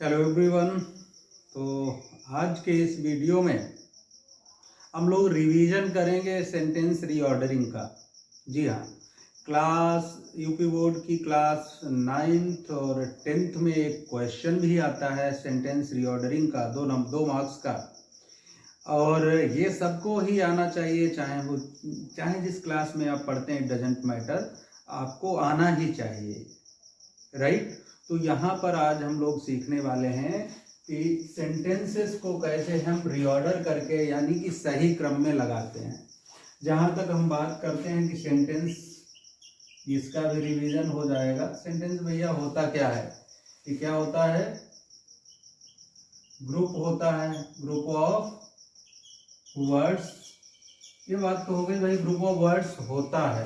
Hello everyone. तो आज के इस वीडियो में हम लोग रिवीजन करेंगे सेंटेंस रीऑर्डरिंग का। जी हाँ, क्लास यूपी बोर्ड की क्लास 9th और 10th में एक क्वेश्चन भी आता है सेंटेंस रीऑर्डरिंग का, दो मार्क्स का। और ये सबको ही आना चाहिए, चाहे जिस क्लास में आप पढ़ते हैं, इट डजेंट मैटर, आपको आना ही चाहिए, राइट। तो यहाँ पर आज हम लोग सीखने वाले हैं कि सेंटेंसेस को कैसे हम रीऑर्डर करके यानी कि सही क्रम में लगाते हैं। जहाँ तक हम बात करते हैं कि सेंटेंस, इसका भी रिवीजन हो जाएगा। सेंटेंस भैया होता क्या है, कि क्या होता है, ग्रुप होता है, ग्रुप ऑफ वर्ड्स। ये बात तो हो गई भाई, ग्रुप ऑफ वर्ड्स होता है।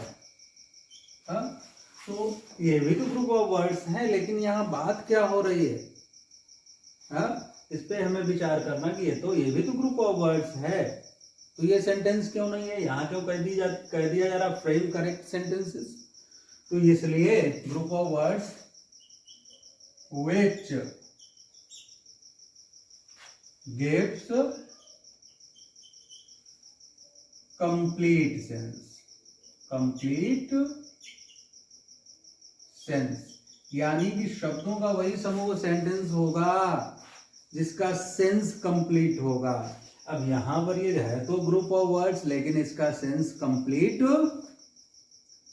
हाँ, तो ये भी तो ग्रुप ऑफ वर्ड्स हैं, लेकिन यहाँ बात क्या हो रही है, हाँ, इस पे हमें विचार करना कि ये भी तो ग्रुप ऑफ वर्ड्स है, तो ये सेंटेंस क्यों नहीं है, यहाँ क्यों कह दिया जा रहा फ्रेम करेक्ट सेंटेंसेस। तो इसलिए group of words which gives complete sense, यानी कि शब्दों का वही समूह सेंटेंस होगा जिसका सेंस कंप्लीट होगा। अब यहां पर ये है तो ग्रुप ऑफ वर्ड्स, लेकिन इसका सेंस कंप्लीट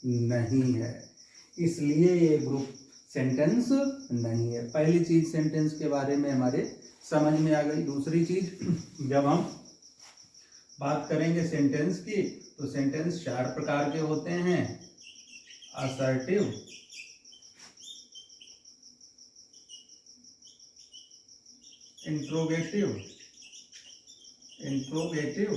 नहीं है, इसलिए ये ग्रुप सेंटेंस नहीं है। पहली चीज सेंटेंस के बारे में हमारे समझ में आ गई। दूसरी चीज, जब हम बात करेंगे सेंटेंस की, तो सेंटेंस 4 प्रकार के होते हैं। असर्टिव, इंट्रोगेटिव, इम्परेटिव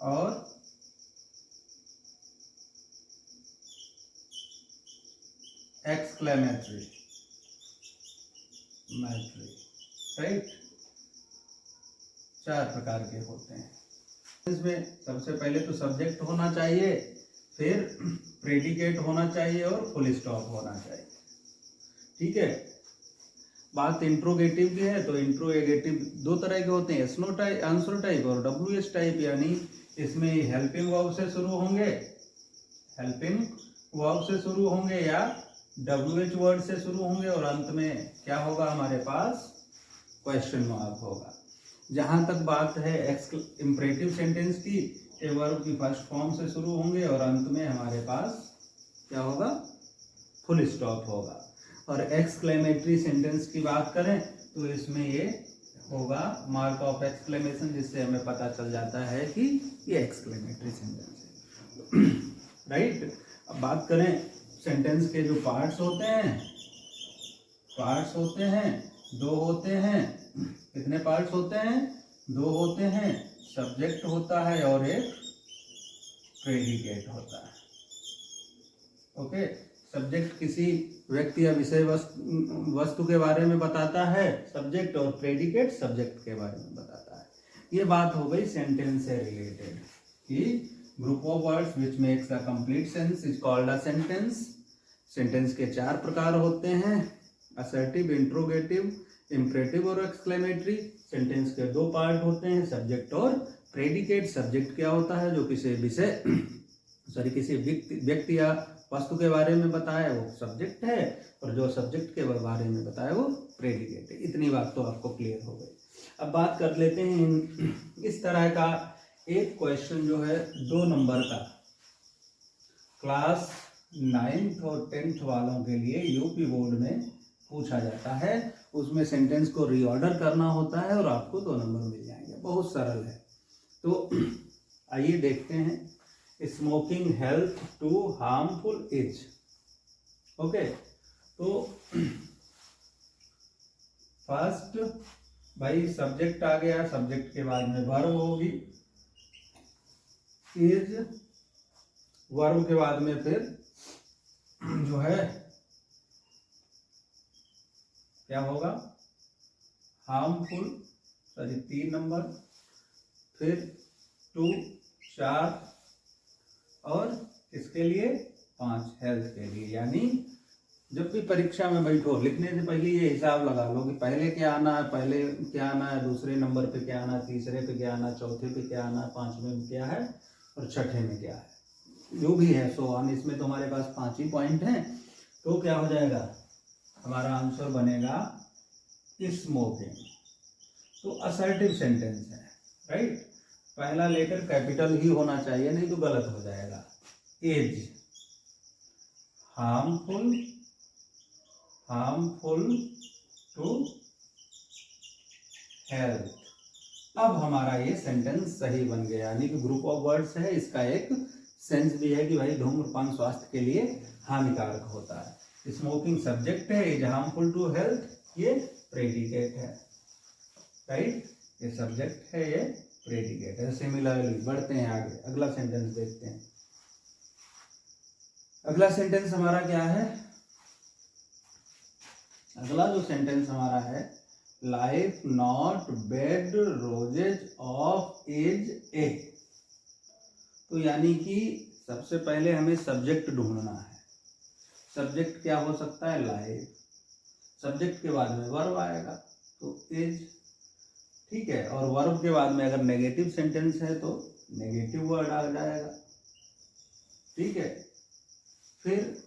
और एक्सक्लेमेटरी, राइट। 4 प्रकार के होते हैं। इसमें सबसे पहले तो सब्जेक्ट होना चाहिए, फिर प्रेडिकेट होना चाहिए और फुल स्टॉप होना चाहिए, ठीक है। बात इंट्रोगेटिव की है, तो इंट्रोगेटिव 2 तरह के होते हैं, आंसर टाइप और WH टाइप। यानी इसमें हेल्पिंग वर्ब से शुरू होंगे या WH वर्ड से शुरू होंगे, और अंत में क्या होगा, हमारे पास क्वेश्चन मार्क होगा। जहां तक बात है इंपरेटिव सेंटेंस की, ये वर्ब की फर्स्ट फॉर्म से शुरू होंगे और अंत में हमारे पास क्या होगा, फुल स्टॉप होगा। और एक्सक्लेमेटरी सेंटेंस की बात करें तो इसमें ये होगा मार्क ऑफ एक्सक्लेमेशन, जिससे हमें पता चल जाता है कि ये एक्सक्लेमेटरी सेंटेंस है, राइट। अब बात करें सेंटेंस के जो पार्ट्स होते हैं 2 होते हैं। कितने पार्ट्स होते हैं, 2 होते हैं। सब्जेक्ट होता है और एक प्रेडिकेट होता है। ओके, सब्जेक्ट किसी व्यक्ति या विषय वस्तु के बारे में बताता है सब्जेक्ट, और प्रेडिकेट सब्जेक्ट के बारे में बताता है। ये बात हो गई सेंटेंस से रिलेटेड, कि group of words which makes a complete sense is called a sentence. Sentence के 4 प्रकार होते हैं, असर्टिव, इंट्रोगेटिव, इम्परेटिव और एक्सक्लेमेटरी। सेंटेंस के 2 पार्ट होते हैं, सब्जेक्ट और प्रेडिकेट। सब्जेक्ट क्या होता है, जो किसी व्यक्ति या वस्तु के बारे में बताया वो सब्जेक्ट है, और जो सब्जेक्ट के बारे में बताया वो प्रेडिकेट है। इतनी बात तो आपको क्लियर हो गई। अब बात कर लेते हैं इस तरह का एक क्वेश्चन जो है 2 नंबर का, क्लास 9th और 10th वालों के लिए यूपी बोर्ड में पूछा जाता है। उसमें सेंटेंस को रीऑर्डर करना होता है और आपको 2 नंबर मिल जाएंगे। बहुत सरल है। तो आइए देखते हैं। Smoking health to harmful is. Okay, तो फर्स्ट भाई सब्जेक्ट आ गया, सब्जेक्ट के बाद में वर्ब होगी, एज, वर्ब के बाद में फिर जो है क्या होगा, हार्मफुल, 3 नंबर। फिर 2 4 और इसके लिए 5 हेल्थ के लिए। यानी जब भी परीक्षा में बैठो लिखने से पहले ये हिसाब लगा लो कि पहले क्या आना है, पहले क्या आना है, दूसरे नंबर पे क्या आना है, तीसरे पे क्या आना है, चौथे पे क्या आना है, पांचवें में क्या है और छठे में क्या है, जो भी है सो ऑन। इसमें तुम्हारे पास 5 ही पॉइंट हैं, तो क्या हो जाएगा, हमारा आंसर बनेगा स्मोकिंग। तो असर्टिव सेंटेंस है, राइट। पहला लेटर कैपिटल ही होना चाहिए, नहीं तो गलत हो जाएगा। Is harmful to health. अब हमारा ये सेंटेंस सही बन गया, यानी कि ग्रुप ऑफ वर्ड्स है, इसका एक सेंस भी है कि भाई धूम्रपान स्वास्थ्य के लिए हानिकारक होता है। स्मोकिंग सब्जेक्ट है, इज हार्मफुल टू हेल्थ ये प्रेडिकेट है, राइट। ये सब्जेक्ट है, ये प्रेडिकेट है। सिमिलरली बढ़ते हैं आगे, अगला सेंटेंस देखते हैं। अगला सेंटेंस हमारा क्या है, अगला जो सेंटेंस हमारा है, life not bed roses of is a. तो यानी कि सबसे पहले हमें सब्जेक्ट ढूंढना है। सब्जेक्ट क्या हो सकता है, लाइफ। सब्जेक्ट के बाद में वर्ब आएगा, तो एज, ठीक है। और वर्ब के बाद में अगर नेगेटिव सेंटेंस है तो नेगेटिव वर्ड आ जाएगा, ठीक है। फिर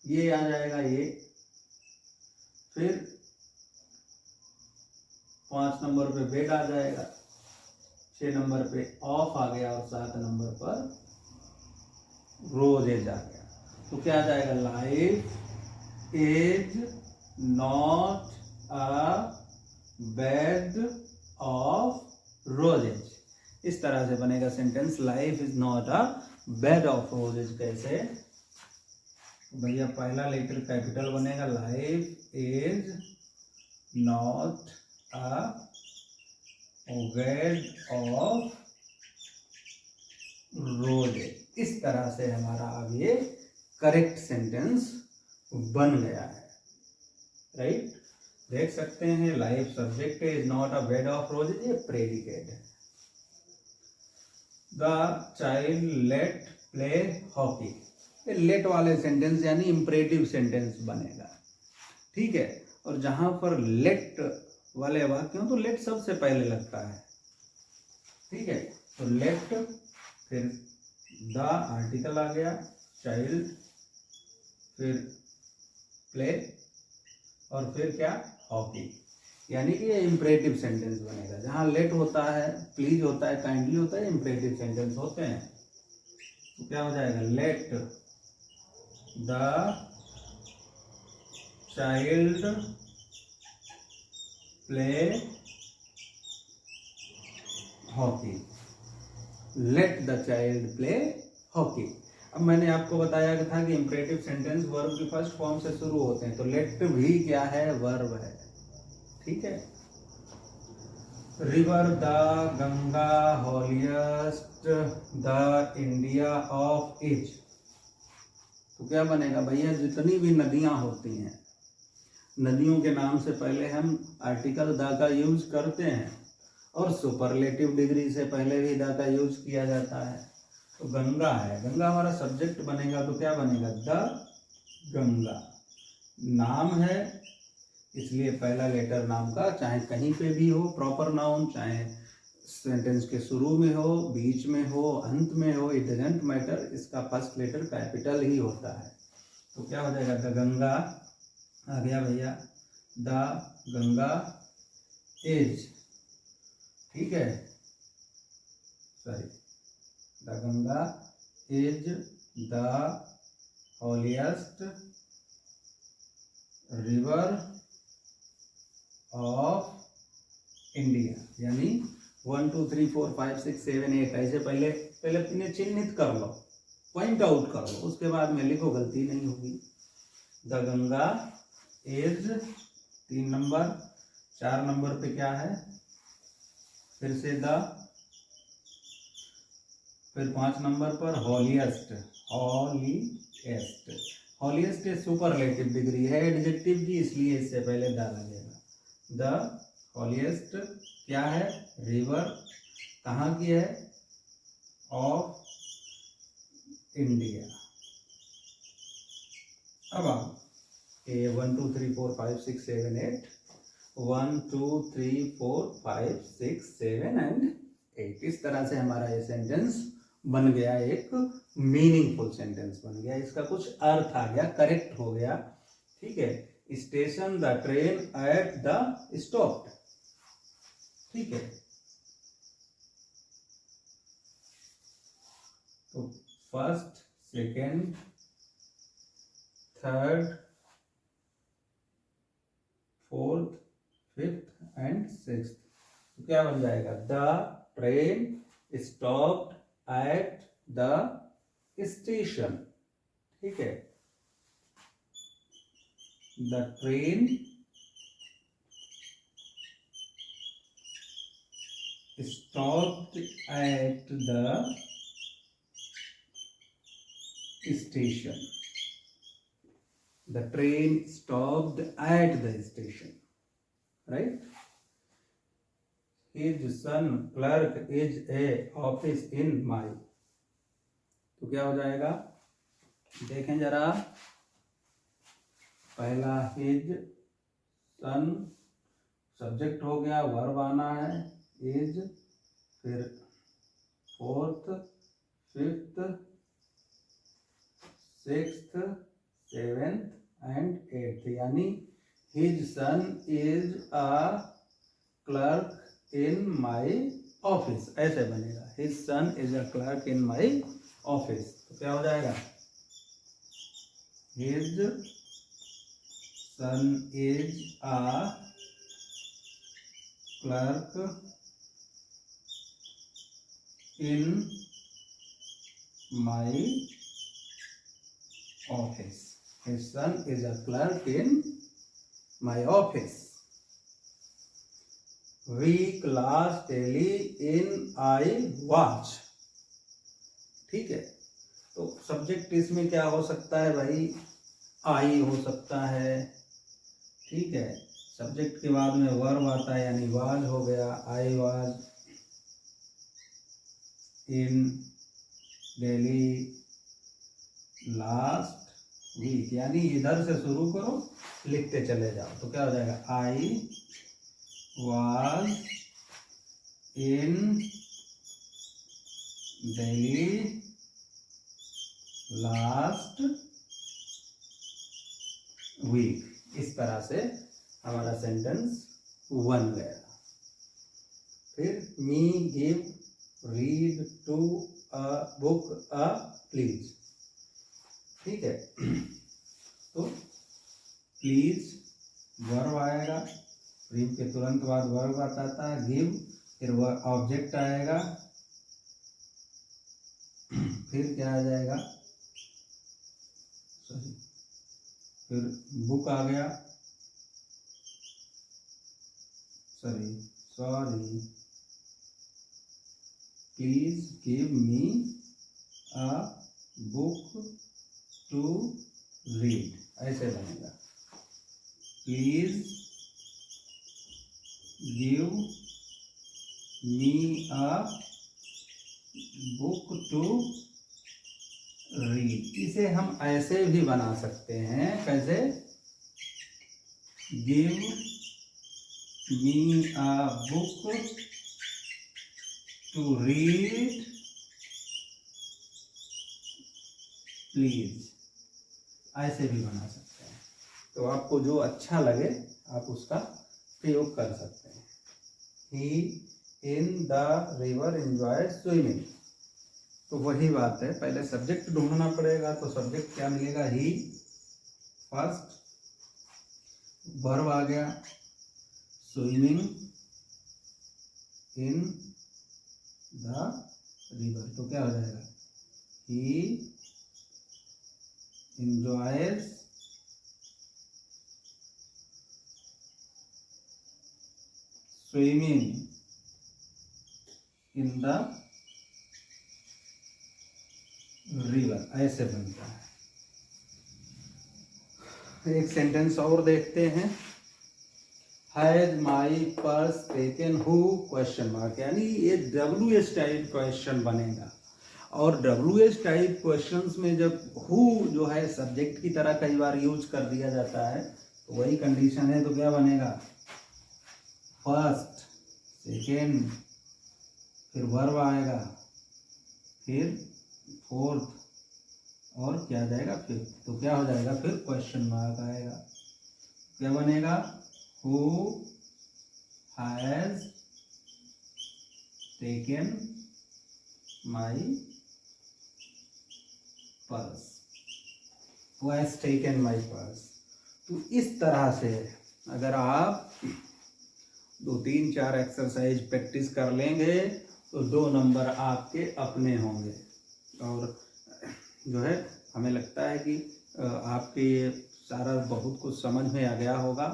ये आ जाएगा ये, फिर 5 नंबर पे बेड आ जाएगा, 6 नंबर पे ऑफ आ गया और 7 नंबर पर रोजेज आ गया। तो क्या आ जाएगा, life is not a bed of roses. इस तरह से बनेगा sentence, life is not a bed of roses. कैसे भैया, पहला लेटर कैपिटल बनेगा, life is not a bed of roses. इस तरह से हमारा अब ये करेक्ट सेंटेंस बन गया है, राइट। देख सकते हैं, लाइफ सब्जेक्ट है, is not a bed of roses ये प्रेडिकेट है। The child let play hockey, let वाले सेंटेंस यानी इंपरेटिव सेंटेंस बनेगा, ठीक है। और जहां पर लेट वाले वाक्य हो तो लेट सबसे पहले लगता है, ठीक है। तो लेट, फिर द आर्टिकल आ गया, चाइल्ड, फिर प्ले और फिर क्या, हॉकी। यानी कि ये इंपरेटिव सेंटेंस बनेगा। जहां लेट होता है, प्लीज होता है, काइंडली होता है, इंपरेटिव सेंटेंस होते हैं। तो क्या हो जाएगा, let the child play hockey, let the child play hockey. अब मैंने आपको बताया था कि इंपरेटिव सेंटेंस वर्ब की फर्स्ट फॉर्म से शुरू होते हैं, तो लेट भी क्या है, वर्ब है, ठीक है। River the Ganga holiest the India of each. तो क्या बनेगा भैया, जितनी भी नदियां होती हैं, नदियों के नाम से पहले हम आर्टिकल द का यूज करते हैं और सुपरलेटिव डिग्री से पहले भी द का यूज किया जाता है। तो गंगा है, गंगा हमारा सब्जेक्ट बनेगा, तो क्या बनेगा, द गंगा। नाम है, इसलिए पहला लेटर नाम का, चाहे कहीं पे भी हो प्रॉपर नाउन, चाहे सेंटेंस के शुरू में हो, बीच में हो, अंत में हो, इट डजंट मैटर, इसका फर्स्ट लेटर कैपिटल ही होता है। तो क्या हो जाएगा, द गंगा आ गया भैया, द गंगा इज, ठीक है, sorry, the Ganga is the holiest river of India. यानी 1 2 3 4 5 6 7 8 ऐसे पहले इन्हें चिन्हित कर लो, पॉइंट आउट कर लो, उसके बाद में लिखो, गलती नहीं होगी। The Ganga is 3 number, 4 number पे क्या है, फिर से द, फिर 5 नंबर पर हॉलिएस्ट, हॉलिएस्ट, हॉलिएस्ट सुपरलेटिव डिग्री है एडजेक्टिव की, इसलिए इससे पहले द लगेगा, द हॉलिएस्ट क्या है? रिवर कहाँ की है? Of India. अब आप 1 2 3 4 5 6 7 8 1 2 3 4 5 6 7 एंड 8। इस तरह से हमारा ये सेंटेंस बन गया, एक मीनिंगफुल सेंटेंस बन गया, इसका कुछ अर्थ आ गया, करेक्ट हो गया। ठीक है, station the train at the stop. ठीक है, तो first, second, third, fourth, fifth and sixth. तो क्या बन जाएगा? The train stopped at the station. ठीक है, the train stopped at the station. The train stopped at the station, right? His son clerk is a office in my। तो क्या हो जाएगा? देखें जरा, पहला हिज सन सब्जेक्ट हो गया, वर्ब आना है इज, फिर fourth, fifth, sixth, seventh and eighth, यानी his son is a clerk in my office, ऐसे बनेगा। His son is a clerk in my office. तो क्या हो जाएगा? His son is a clerk in my office. His son is a clerk in my office. We class daily in I watch। ठीक है, तो subject इसमें क्या हो सकता है भाई? आई हो सकता है। ठीक है, सब्जेक्ट के बाद में वर्ब आता है, यानी वाज हो गया। I was in Delhi last week, यानी इधर से शुरू करो, लिखते चले जाओ। तो क्या हो जाएगा? I was in Delhi last week. इस तरह से हमारा सेंटेंस बन गया। फिर me give read to a book a please. ठीक है, तो प्लीज वर्ब आएगा, रीड के तुरंत बाद वर्ब आता था, गिव, फिर वह ऑब्जेक्ट आएगा, फिर क्या आ जाएगा? सॉरी, फिर बुक आ गया, sorry please give me a book to read, ऐसे बनेगा। Please give me a book to read. इसे हम ऐसे भी बना सकते हैं, कैसे? Give me a book to read please, ऐसे भी बना सकते हैं। तो आपको जो अच्छा लगे आप उसका प्रयोग कर सकते हैं। He in the river enjoy swimming. तो वही बात है, पहले सब्जेक्ट ढूंढना पड़ेगा। तो सब्जेक्ट क्या मिलेगा? ही, फर्स्ट वर्ब आ गया, स्विमिंग इन द रिवर। तो क्या हो जाएगा? ही enjoys swimming in the river, ऐसे बनता है। एक सेंटेंस और देखते हैं। Has my purse taken who question mark, यानी ये WH टाइप क्वेश्चन बनेगा। और WH टाइप क्वेश्चंस में जब हु जो है सब्जेक्ट की तरह कई बार यूज कर दिया जाता है तो वही कंडीशन है, तो क्या बनेगा फर्स्ट, सेकेंड, फिर वर्ब आएगा, फिर फोर्थ और क्या जाएगा फिर, तो क्या हो जाएगा फिर क्वेश्चन मार्क आएगा। क्या बनेगा who has taken my purse, who has taken my purse. तो इस तरह से अगर आप 2-3-4 एक्सरसाइज प्रैक्टिस कर लेंगे तो 2 नंबर आपके अपने होंगे। और जो है हमें लगता है कि आपके ये सारा बहुत कुछ समझ में आ गया होगा।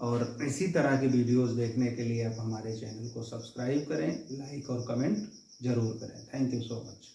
और इसी तरह के वीडियोस देखने के लिए आप हमारे चैनल को सब्सक्राइब करें, लाइक और कमेंट जरूर करें। Thank you so much.